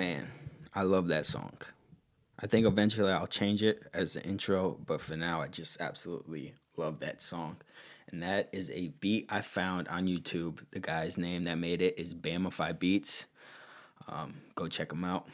Man, I love that song. I think eventually I'll change it as the intro, but for now I just absolutely love that song. And that is a beat I found on YouTube. The guy's name that made it is Bamify Beats. Go check him out.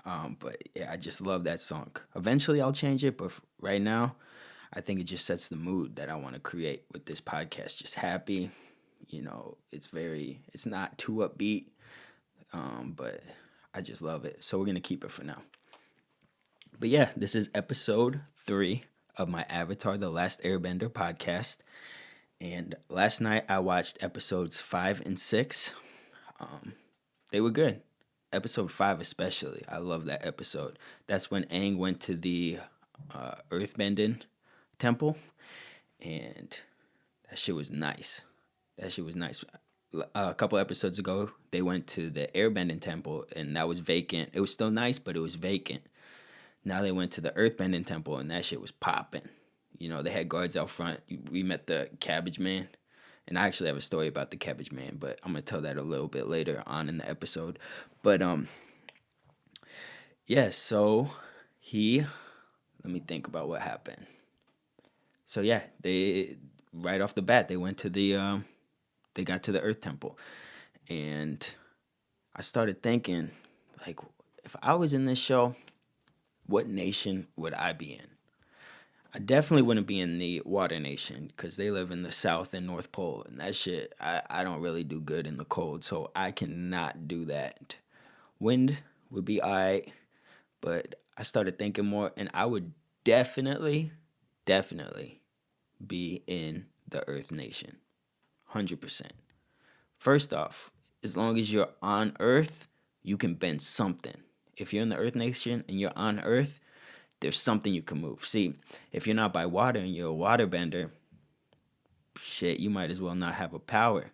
But yeah, I just love that song. Eventually I'll change it, but right now I think it just sets the mood that I want to create with this podcast. Just happy, it's not too upbeat, but I just love it. So we're gonna keep it for now. But yeah, this is episode 3 of my Avatar: The Last Airbender podcast. And last night I watched episodes 5 and 6. They were good. Episode 5 especially. I love that episode. That's when Aang went to the Earthbending temple, and that shit was nice. A couple episodes ago, they went to the Airbending temple, and that was vacant. It was still nice, but it was vacant. Now they went to the Earthbending temple, and that shit was popping. They had guards out front. We met the Cabbage Man, and I actually have a story about the Cabbage Man, but I'm gonna tell that a little bit later on in the episode. But yeah. So let me think about what happened. So yeah, they right off the bat they went to they got to the Earth Temple, and I started thinking, like, if I was in this show, what nation would I be in? I definitely wouldn't be in the Water Nation because they live in the South and North Pole, and that shit, I don't really do good in the cold, so I cannot do that. Wind would be alright, but I started thinking more, and I would definitely be in the Earth Nation. 100%. First off, as long as you're on Earth, you can bend something. If you're in the Earth Nation and you're on Earth, there's something you can move. See, if you're not by water and you're a waterbender, shit, you might as well not have a power.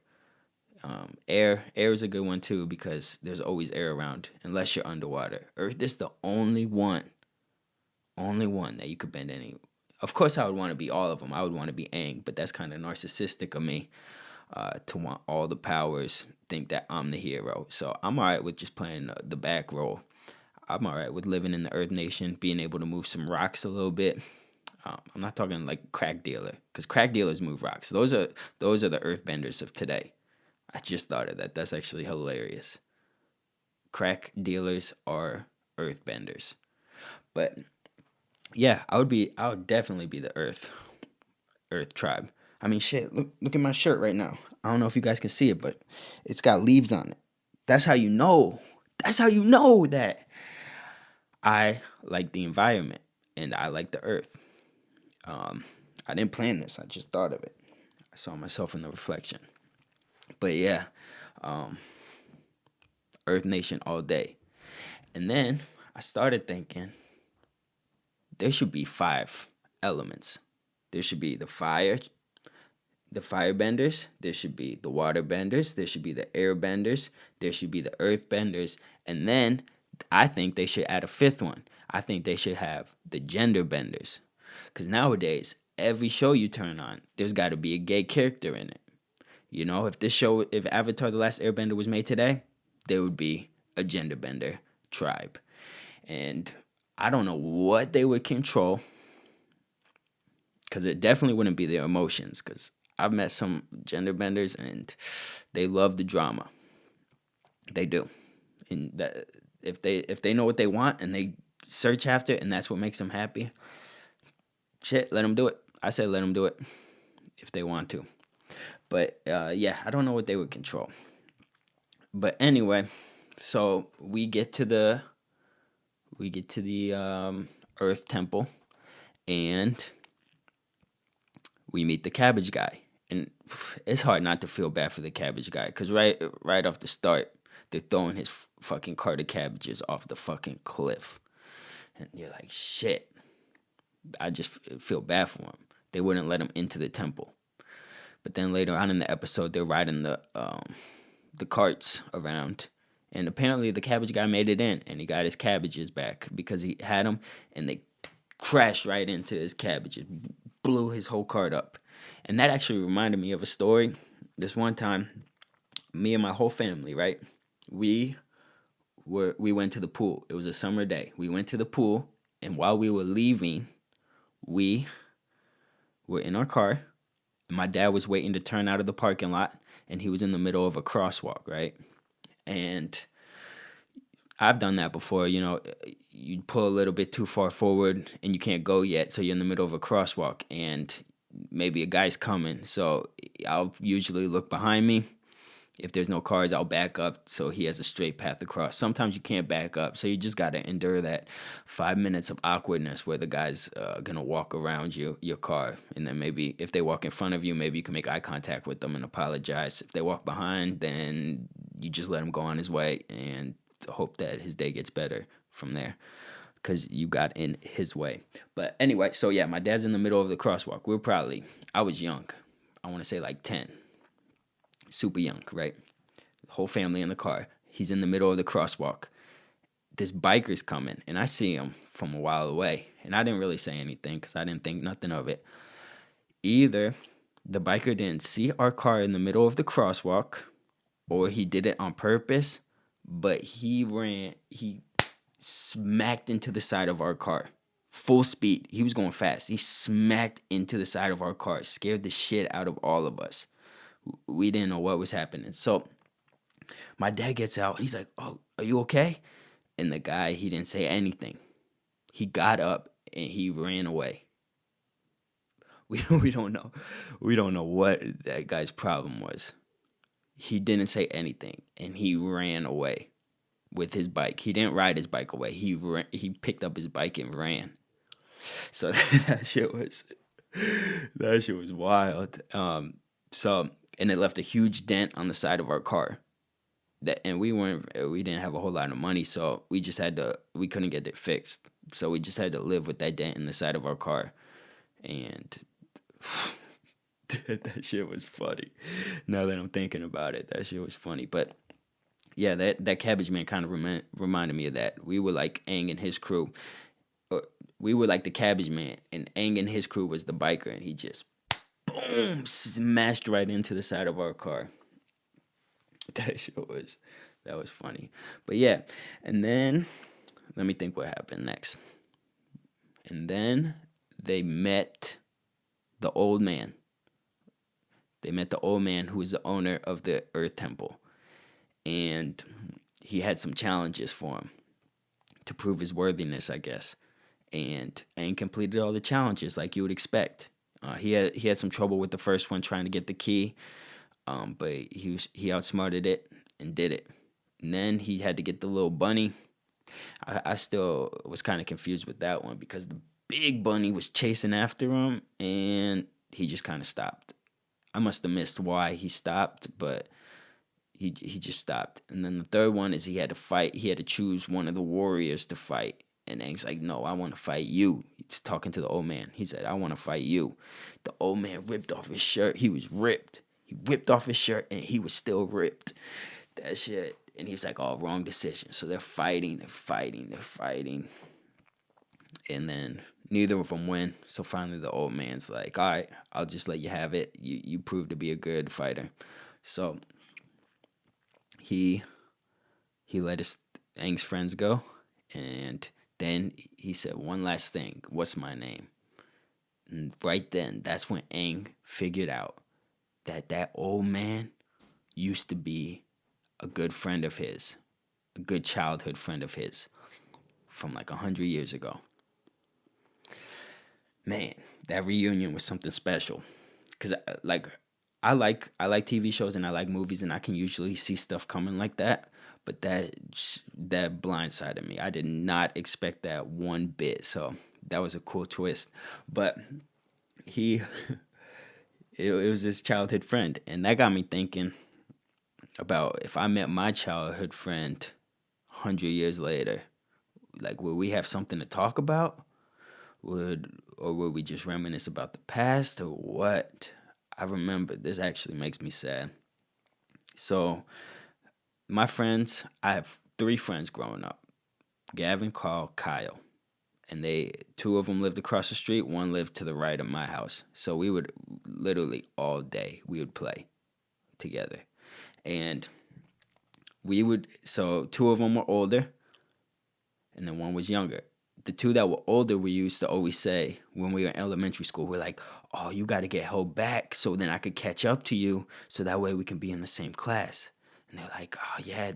Air is a good one too because there's always air around unless you're underwater. Earth is the only one that you could bend any. Of course, I would want to be all of them. I would want to be Aang, but that's kind of narcissistic of me to want all the powers, think that I'm the hero. So I'm all right with just playing the back role. I'm all right with living in the Earth Nation, being able to move some rocks a little bit. I'm not talking like crack dealer, because crack dealers move rocks. Those are the Earthbenders of today. I just thought of that. That's actually hilarious. Crack dealers are Earthbenders. But yeah, I would definitely be the Earth tribe. I mean, shit, look at my shirt right now. I don't know if you guys can see it, but it's got leaves on it. That's how you know. That's how you know that I like the environment and I like the Earth. I didn't plan this. I just thought of it. I saw myself in the reflection. But yeah, Earth Nation all day. And then I started thinking there should be 5 elements. There should be the firebenders, there should be the waterbenders, there should be the airbenders, there should be the earthbenders, and then I think they should add a 5th one. I think they should have the gender benders. Because nowadays, every show you turn on, there's got to be a gay character in it. If Avatar: The Last Airbender was made today, there would be a gender bender tribe. And I don't know what they would control, because it definitely wouldn't be their emotions, because I've met some gender benders and they love the drama. They do. And that if they know what they want and they search after it and that's what makes them happy, shit, let them do it. I said let them do it if they want to. But yeah, I don't know what they would control. But anyway, so we get to the Earth Temple, and we meet the Cabbage Guy. And it's hard not to feel bad for the Cabbage Guy, because right off the start, they're throwing his fucking cart of cabbages off the fucking cliff. And you're like, shit. I just feel bad for him. They wouldn't let him into the temple. But then later on in the episode, they're riding the carts around. And apparently the Cabbage Guy made it in, and he got his cabbages back because he had them, and they crashed right into his cabbages, blew his whole cart up. And that actually reminded me of a story. This one time, me and my whole family, right? We we went to the pool. It was a summer day. We went to the pool, and while we were leaving, we were in our car. And my dad was waiting to turn out of the parking lot, and he was in the middle of a crosswalk, right? And I've done that before. You pull a little bit too far forward, and you can't go yet, so you're in the middle of a crosswalk, and maybe a guy's coming. So I'll usually look behind me. If there's no cars, I'll back up so he has a straight path across. Sometimes you can't back up, so you just got to endure that 5 minutes of awkwardness where the guy's going to walk around your car. And then maybe if they walk in front of you, maybe you can make eye contact with them and apologize. If they walk behind, then you just let him go on his way and hope that his day gets better from there because you got in his way. But anyway, so yeah, my dad's in the middle of the crosswalk. I was young. I want to say like 10. Super young, right? The whole family in the car. He's in the middle of the crosswalk. This biker's coming, and I see him from a while away. And I didn't really say anything because I didn't think nothing of it. Either the biker didn't see our car in the middle of the crosswalk, or he did it on purpose, but he smacked into the side of our car. Full speed. He was going fast. He smacked into the side of our car. Scared the shit out of all of us. We didn't know what was happening. So my dad gets out. He's like, "Oh, are you okay?" And the guy, he didn't say anything. He got up and he ran away. We don't know. We don't know what that guy's problem was. He didn't say anything, and he ran away with his bike. He didn't ride his bike away. He picked up his bike and ran. So that shit was wild. And it left a huge dent on the side of our car. And we didn't have a whole lot of money, so we couldn't get it fixed. So we just had to live with that dent in the side of our car. And that shit was funny. Now that I'm thinking about it, that shit was funny. But yeah, that Cabbage Man kind of reminded me of that. We were like Aang and his crew. We were like the Cabbage Man, and Aang and his crew was the biker, and he just boom, smashed right into the side of our car. That was funny. But yeah, and then let me think what happened next. And then they met the old man. They met the old man who was the owner of the Earth Temple. And he had some challenges for him to prove his worthiness, I guess. And completed all the challenges like you would expect. He had some trouble with the first one trying to get the key, but he outsmarted it and did it. And then he had to get the little bunny. I still was kind of confused with that one because the big bunny was chasing after him, and he just kind of stopped. I must have missed why he stopped, but he just stopped. And then the third one is he had to fight. He had to choose one of the warriors to fight. And Aang's like, "No, I want to fight you." He's talking to the old man. He said, "I want to fight you." The old man ripped off his shirt. He was ripped. He ripped off his shirt, and he was still ripped. That shit. And he was like, "Oh, wrong decision." So they're fighting. And then neither of them win. So finally the old man's like, "All right, I'll just let you have it. You proved to be a good fighter." So he let Aang's friends go, and then he said one last thing. "What's my name?" And right then, that's when Aang figured out that old man used to be a good friend of his, a good childhood friend of his from like 100 years ago. Man, that reunion was something special. Cause I like TV shows and I like movies, and I can usually see stuff coming like that. But that blindsided me. I did not expect that one bit. So that was a cool twist. But it was his childhood friend, and that got me thinking about if I met my childhood friend 100 years later, like, would we have something to talk about? Would we just reminisce about the past, or what? I remember, this actually makes me sad. So my friends, I have 3 friends growing up. Gavin, Carl, Kyle. And two of them lived across the street, one lived to the right of my house. So we would literally all day, we would play together. And So two of them were older, and then one was younger. The two that were older, we used to always say when we were in elementary school, we're like, "Oh, you got to get held back so then I could catch up to you, so that way we can be in the same class." And they're like, "Oh yeah,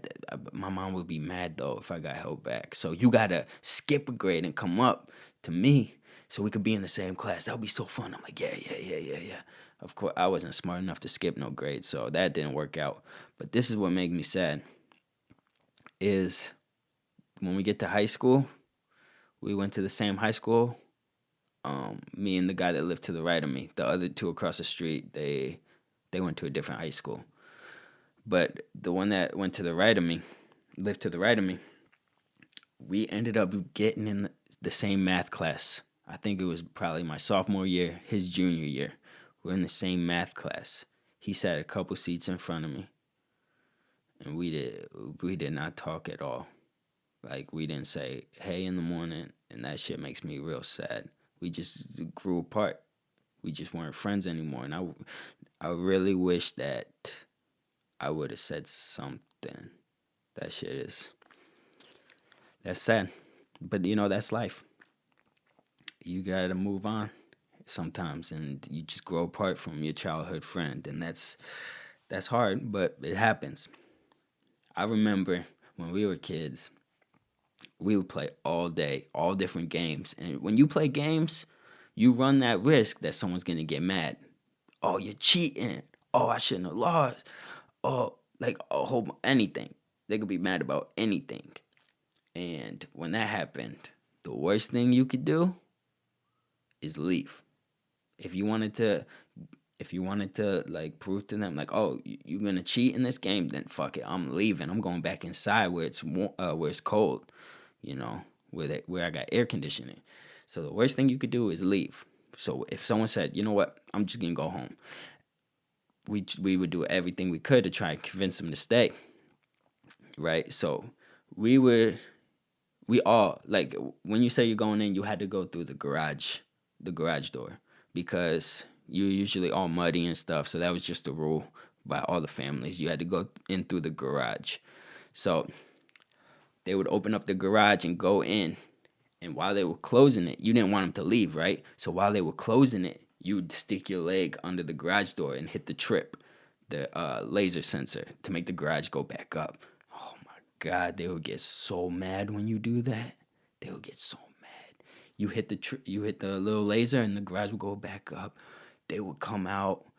my mom would be mad though if I got held back. So you gotta skip a grade and come up to me so we could be in the same class. That would be so fun." I'm like, "Yeah, yeah, yeah, yeah, yeah." Of course, I wasn't smart enough to skip no grade, so that didn't work out. But this is what made me sad: is when we get to high school, we went to the same high school. Me and the guy that lived to the right of me, the other two across the street, they went to a different high school. But the one that went to the right of me, lived to the right of me, we ended up getting in the same math class. I think it was probably my sophomore year, his junior year. We're in the same math class. He sat a couple seats in front of me, and we did not talk at all. Like, we didn't say hey in the morning, and that shit makes me real sad. We just grew apart. We just weren't friends anymore, and I really wish that I would have said something. That shit that's sad. But that's life. You gotta move on sometimes, and you just grow apart from your childhood friend, and that's hard, but it happens. I remember when we were kids, we would play all day, all different games. And when you play games, you run that risk that someone's gonna get mad. "Oh, you're cheating. Oh, I shouldn't have lost." Oh, like a whole anything. They could be mad about anything. And when that happened, the worst thing you could do is leave. If you wanted to like prove to them like, "Oh, you're gonna cheat in this game," then fuck it, I'm leaving. I'm going back inside where it's cold, where I got air conditioning. So the worst thing you could do is leave. So if someone said, "You know what, I'm just gonna go home," we would do everything we could to try and convince them to stay. Right? So we all, like, when you say you're going in, you had to go through the garage door, because you're usually all muddy and stuff. So that was just a rule by all the families. You had to go in through the garage. So they would open up the garage and go in. And while they were closing it, you didn't want them to leave, right? So while they were closing it, you would stick your leg under the garage door and hit the trip, the laser sensor, to make the garage go back up. Oh my God, they would get so mad when you do that. They would get so mad. You hit the little laser, and the garage would go back up. They would come out,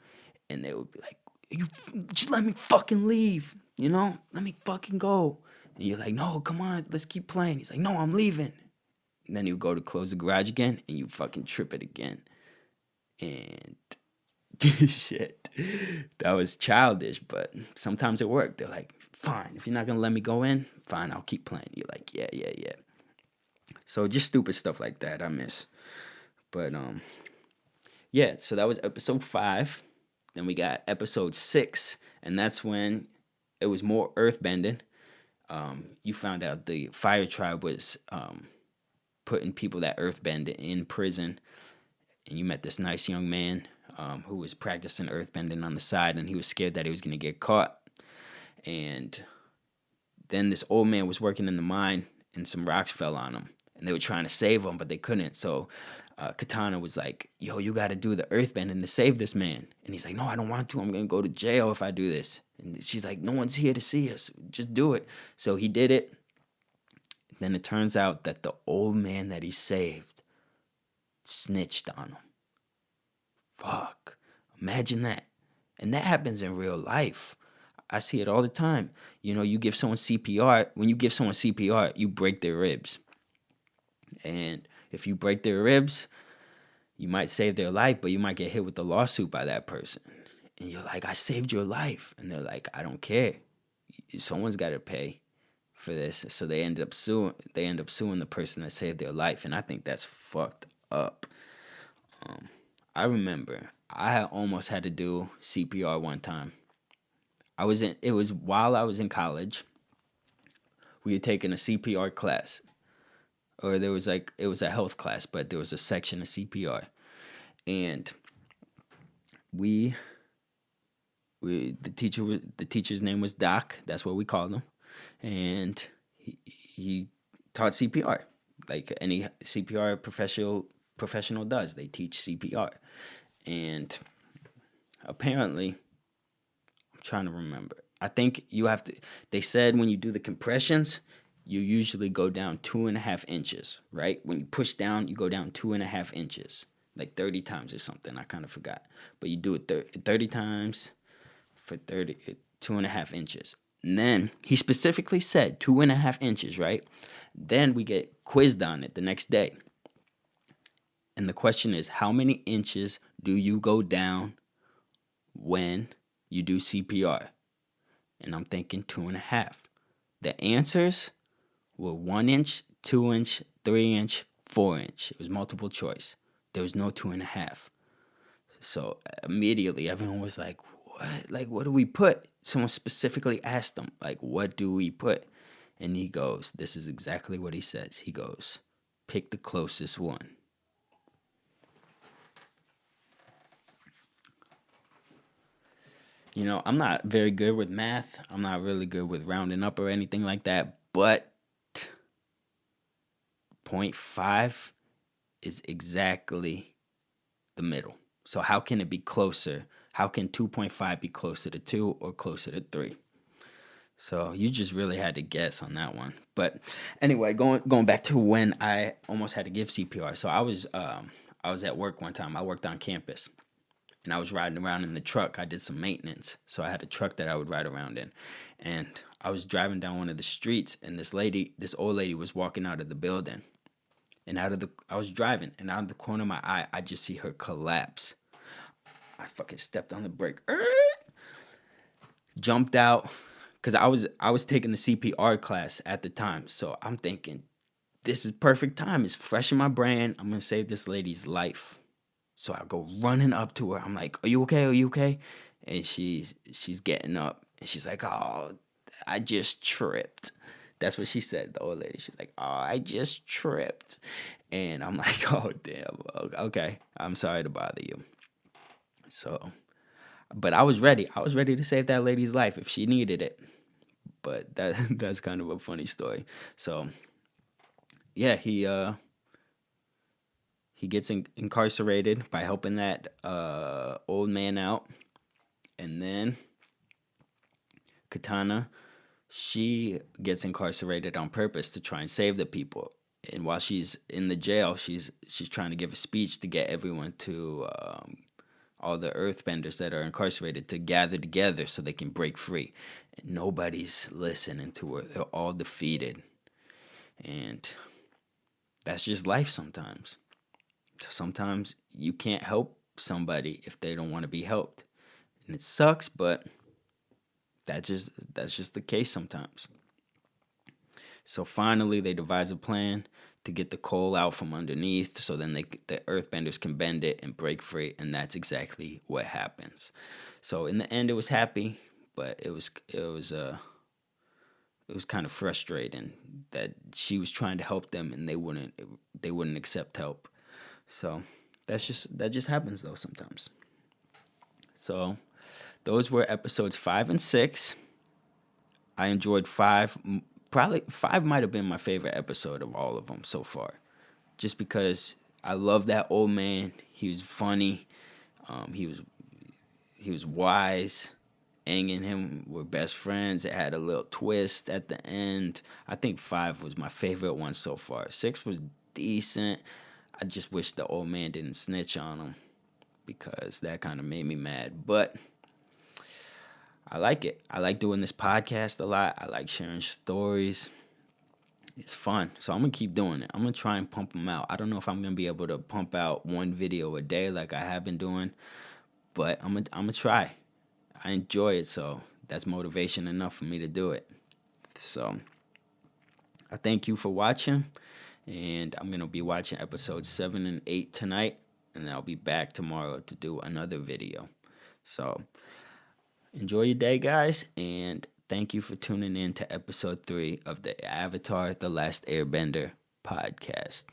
and they would be like, "You just let me fucking leave, let me fucking go." And you're like, "No, come on, let's keep playing." He's like, "No, I'm leaving." And then you go to close the garage again, and you fucking trip it again. And shit, that was childish, but sometimes it worked. They're like, "Fine, if you're not gonna let me go in, fine, I'll keep playing." You're like, "Yeah, yeah, yeah." So just stupid stuff like that I miss. But yeah, so that was episode 5. Then we got episode 6, and that's when it was more earthbending. You found out the fire tribe was putting people that earthbend in prison, and you met this nice young man who was practicing earthbending on the side, and he was scared that he was going to get caught. And then this old man was working in the mine, and some rocks fell on him, and they were trying to save him, but they couldn't. So Katana was like, "Yo, you got to do the earthbending to save this man." And he's like, "No, I don't want to. I'm going to go to jail if I do this." And she's like, "No one's here to see us. Just do it." So he did it. Then it turns out that the old man that he saved snitched on him. Fuck. Imagine that. And that happens in real life. I see it all the time. You give someone CPR. When you give someone CPR, you break their ribs. And if you break their ribs, you might save their life, but you might get hit with a lawsuit by that person. And you're like, "I saved your life." And they're like, "I don't care. Someone's got to pay for this." So they end up suing the person that saved their life, and I think that's fucked up. I remember I almost had to do CPR one time. It was while I was in college. We had taken a CPR class, or it was a health class, but there was a section of CPR, and the teacher's name was Doc. That's what we called him. and he taught CPR, like any CPR professional does. They teach CPR, and apparently, I'm trying to remember. I think you have to. They said when you do the compressions, you usually go down 2.5 inches, right? When you push down, you go down 2.5 inches, like 30 times or something. I kind of forgot, but you do it 30 times for 2.5 inches. And then he specifically said 2.5 inches, right? Then we get quizzed on it the next day. And the question is, how many inches do you go down when you do CPR? And I'm thinking 2.5. The answers were 1 inch, 2 inch, 3 inch, 4 inch. It was multiple choice. There was no 2.5. So immediately everyone was like, what? Like, what do we put? Someone specifically asked him, like, what do we put? And he goes, this is exactly what he says. He goes, pick the closest one. You know, I'm not very good with math. I'm not really good with rounding up or anything like that. But 0.5 is exactly the middle. So how can it be closer? How can 2.5 be closer to 2 or closer to 3? So you just really had to guess on that one. But anyway, going back to when I almost had to give CPR. So I was at work one time. I worked on campus, and I was riding around in the truck. I did some maintenance, so I had a truck that I would ride around in, and I was driving down one of the streets, and this old lady was walking out of the building, and I was driving, and out of the corner of my eye, I just see her collapse. I fucking stepped on the brake, jumped out, because I was taking the CPR class at the time, so I'm thinking, this is perfect time. It's fresh in my brain. I'm gonna save this lady's life. So I go running up to her. I'm like, "Are you okay? Are you okay?" And she's getting up, and she's like, "Oh, I just tripped." That's what she said, the old lady. She's like, "Oh, I just tripped," and I'm like, "Oh, damn. Okay, I'm sorry to bother you." So, but I was ready. I was ready to save that lady's life if she needed it. But that's kind of a funny story. So, yeah, he gets incarcerated by helping that old man out. And then Katana, she gets incarcerated on purpose to try and save the people. And while she's in the jail, she's trying to give a speech to get everyone to all the earthbenders that are incarcerated to gather together so they can break free. And nobody's listening to her. They're all defeated. And that's just life sometimes. Sometimes you can't help somebody if they don't want to be helped. And it sucks, but that's just the case sometimes. So finally they devise a plan to get the coal out from underneath so then the earthbenders can bend it and break free, and that's exactly what happens. So in the end it was happy, but it was kind of frustrating that she was trying to help them and they wouldn't accept help. So that just happens though sometimes. So those were episodes 5 and 6. I enjoyed 5. Probably 5 might have been my favorite episode of all of them so far, just because I love that old man. He was funny. He was wise. Aang and him were best friends. It had a little twist at the end. I think 5 was my favorite one so far. 6 was decent. I just wish the old man didn't snitch on him because that kind of made me mad. But I like it. I like doing this podcast a lot. I like sharing stories. It's fun. So I'm going to keep doing it. I'm going to try and pump them out. I don't know if I'm going to be able to pump out one video a day like I have been doing, but I'm going to try. I enjoy it, so that's motivation enough for me to do it. So I thank you for watching. And I'm going to be watching episodes 7 and 8 tonight. And I'll be back tomorrow to do another video. So enjoy your day, guys. And thank you for tuning in to episode 3 of the Avatar: The Last Airbender podcast.